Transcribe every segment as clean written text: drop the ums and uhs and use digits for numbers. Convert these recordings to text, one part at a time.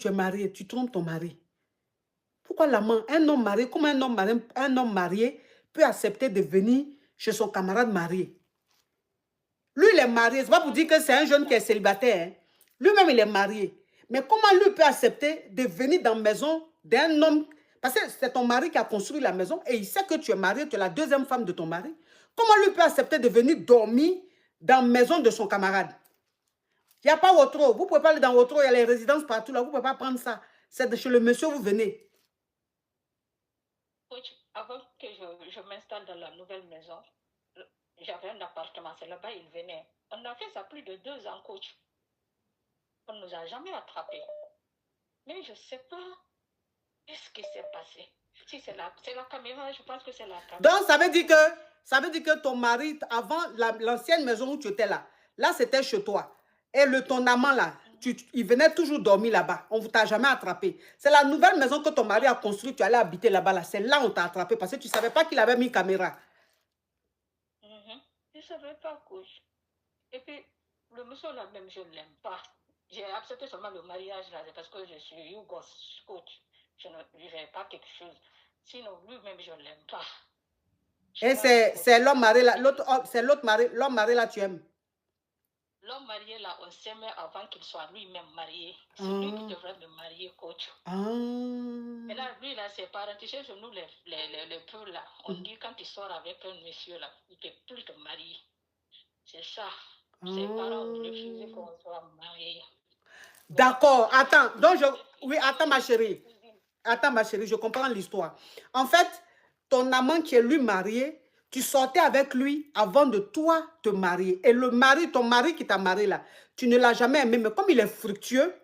tu es marié, tu trompes ton mari. Pourquoi l'amant, un homme marié, comment un homme marié peut accepter de venir chez son camarade marié? Lui, il est marié. C'est pas pour dire que c'est un jeune qui est célibataire. Hein. Lui-même, il est marié. Mais comment lui peut accepter de venir dans la maison d'un homme? Parce que c'est ton mari qui a construit la maison et il sait que tu es marié, tu es la deuxième femme de ton mari. Comment lui peut accepter de venir dormir dans la maison de son camarade? Il n'y a pas autre. Vous ne pouvez pas aller dans autre. Il y a les résidences partout là. Vous ne pouvez pas prendre ça. C'est de chez le monsieur, vous venez. Avant que je m'installe dans la nouvelle maison, j'avais un appartement. C'est là-bas il venait. On a fait ça plus de 2 ans, coach. On ne nous a jamais attrapés. Mais je ne sais pas qu'est-ce qui s'est passé. Si c'est la caméra, je pense que c'est la caméra. Donc, ça veut dire que ton mari, avant l'ancienne maison où tu étais là c'était chez toi. Et ton amant là, il venait toujours dormir là-bas. On ne t'a jamais attrapé. C'est la nouvelle maison que ton mari a construite, tu allais habiter là-bas. Là. C'est là où on t'a attrapé parce que tu ne savais pas qu'il avait mis caméra. Je ne savais pas, coach. Et puis, le monsieur là même, je ne l'aime pas. J'ai accepté seulement le mariage là, parce que je suis Yougos, coach. Je n'ai pas quelque chose. Sinon, lui-même, je ne l'aime pas. Et c'est l'homme marié là, c'est l'autre mari, l'homme marié là, tu aimes? L'homme marié là, on s'aimait avant qu'il soit lui-même marié. C'est lui qui devrait me marier, coach. Et là, lui là, ses parents, tu sais, nous les peu là, on dit quand tu sors avec un monsieur là, il ne peut plus te marier. C'est ça. Ses parents ont refusé qu'on soit mariés. D'accord, attends. Donc oui, attends ma chérie. Attends ma chérie, je comprends l'histoire. En fait, ton amant qui est lui marié, tu sortais avec lui avant de toi te marier. Et ton mari qui t'a marié là, tu ne l'as jamais aimé. Mais comme il est fructueux,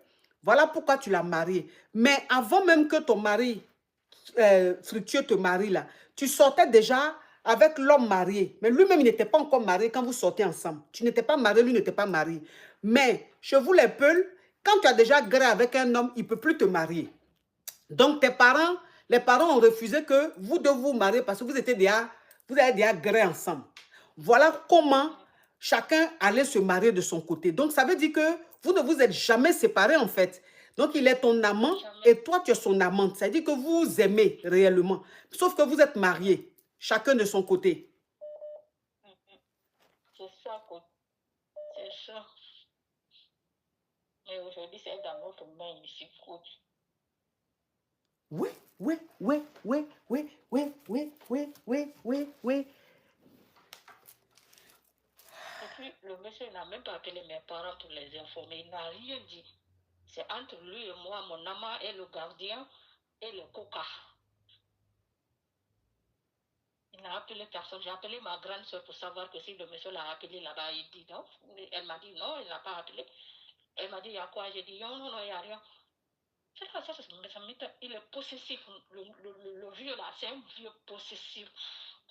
voilà pourquoi tu l'as marié. Mais avant même que ton mari fructueux te marie là, tu sortais déjà avec l'homme marié. Mais lui-même, il n'était pas encore marié quand vous sortez ensemble. Tu n'étais pas marié, lui n'était pas marié. Mais chez vous les Peuls, quand tu as déjà gré avec un homme, il ne peut plus te marier. Donc, les parents ont refusé que vous deux vous mariez parce que vous avez déjà gré ensemble. Voilà comment chacun allait se marier de son côté. Donc, ça veut dire que vous ne vous êtes jamais séparés en fait. Donc, il est ton amant et toi, tu es son amante. Ça veut dire que vous vous aimez réellement. Sauf que vous êtes mariés, chacun de son côté. C'est ça, quoi. C'est ça. Mais aujourd'hui, c'est dans notre main ici, coach. Oui. Et puis, le monsieur n'a même pas appelé mes parents pour les informer. Il n'a rien dit. C'est entre lui et moi, mon amant et le gardien et le coca. Il n'a appelé personne. J'ai appelé ma grande soeur pour savoir que si le monsieur l'a appelé là-bas, il dit non. Elle m'a dit non, il n'a pas appelé. Elle m'a dit, il y a quoi? J'ai dit, non, il n'y a rien. Il est possessif. Le vieux là, c'est un vieux possessif.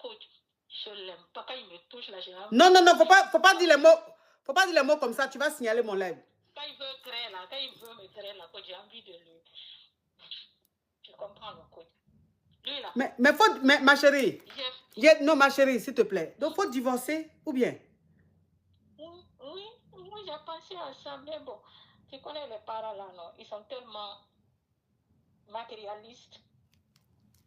Coach, je ne l'aime pas. Quand il me touche là, j'ai Non, faut pas dire les mots. Faut pas dire les mots comme ça, tu vas signaler mon live. Quand il veut créer là, quand il veut me créer là, coach, j'ai envie de lui. Tu comprends, le coach. Lui là. Mais ma chérie. Non, ma chérie, s'il te plaît. Donc, faut divorcer ou bien? Oui, j'ai pensé à ça, mais bon, tu connais les parents là, non? Ils sont tellement matérialistes.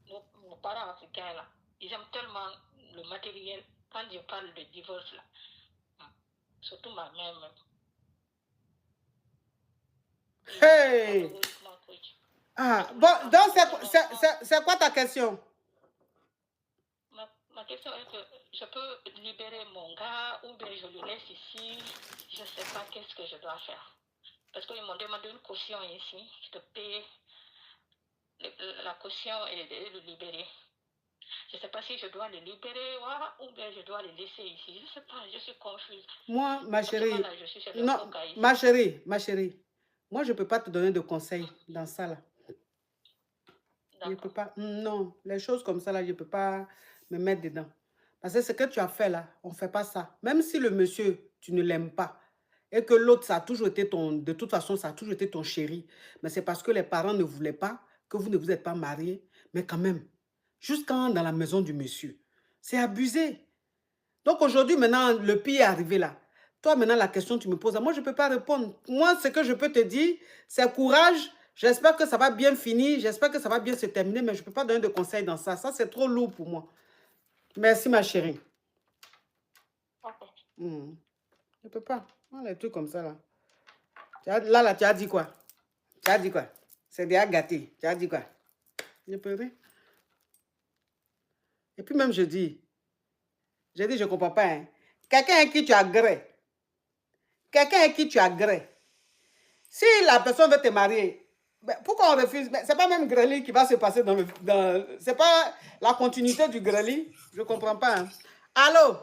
Nos parents africains là, ils aiment tellement le matériel. Quand je parle de divorce là, surtout ma mère même. Hey! Bon, donc c'est quoi ta question? Ma question est que je peux libérer mon gars ou bien je le laisse ici. Je ne sais pas qu'est-ce que je dois faire. Parce qu'ils m'ont demandé une caution ici. Je te paye la caution et le libérer. Je ne sais pas si je dois le libérer ou bien je dois le laisser ici. Je ne sais pas, je suis confuse. Moi, ma chérie, non, ma chérie, moi, je ne peux pas te donner de conseils dans ça, là. Je ne peux pas, non, les choses comme ça, là, je ne peux pas me mettre dedans. Parce que ce que tu as fait, là, on ne fait pas ça. Même si le monsieur, tu ne l'aimes pas, et que l'autre, ça a toujours été de toute façon, ça a toujours été ton chéri, mais c'est parce que les parents ne voulaient pas, que vous ne vous êtes pas mariés, mais quand même, jusqu'à dans la maison du monsieur, c'est abusé. Donc aujourd'hui, maintenant, le pire est arrivé là. Toi, maintenant, la question que tu me poses, moi, je ne peux pas répondre. Moi, ce que je peux te dire, c'est courage. J'espère que ça va bien finir. J'espère que ça va bien se terminer, mais je ne peux pas donner de conseils dans ça. Ça, c'est trop lourd pour moi. Merci, ma chérie. Ok. Je ne peux pas. Les trucs comme ça, là. Là, tu as dit quoi? Tu as dit quoi? C'est déjà gâté. Tu as dit quoi? Je ne peux rien. Et puis même, je dis, je ne comprends pas. Hein. Quelqu'un avec qui tu agrais. Quelqu'un avec qui tu agrais. Si la personne veut te marier, pourquoi on refuse? Ce n'est pas même Greli qui va se passer dans le... Ce n'est pas la continuité du Greli. Je ne comprends pas. Hein. Allô?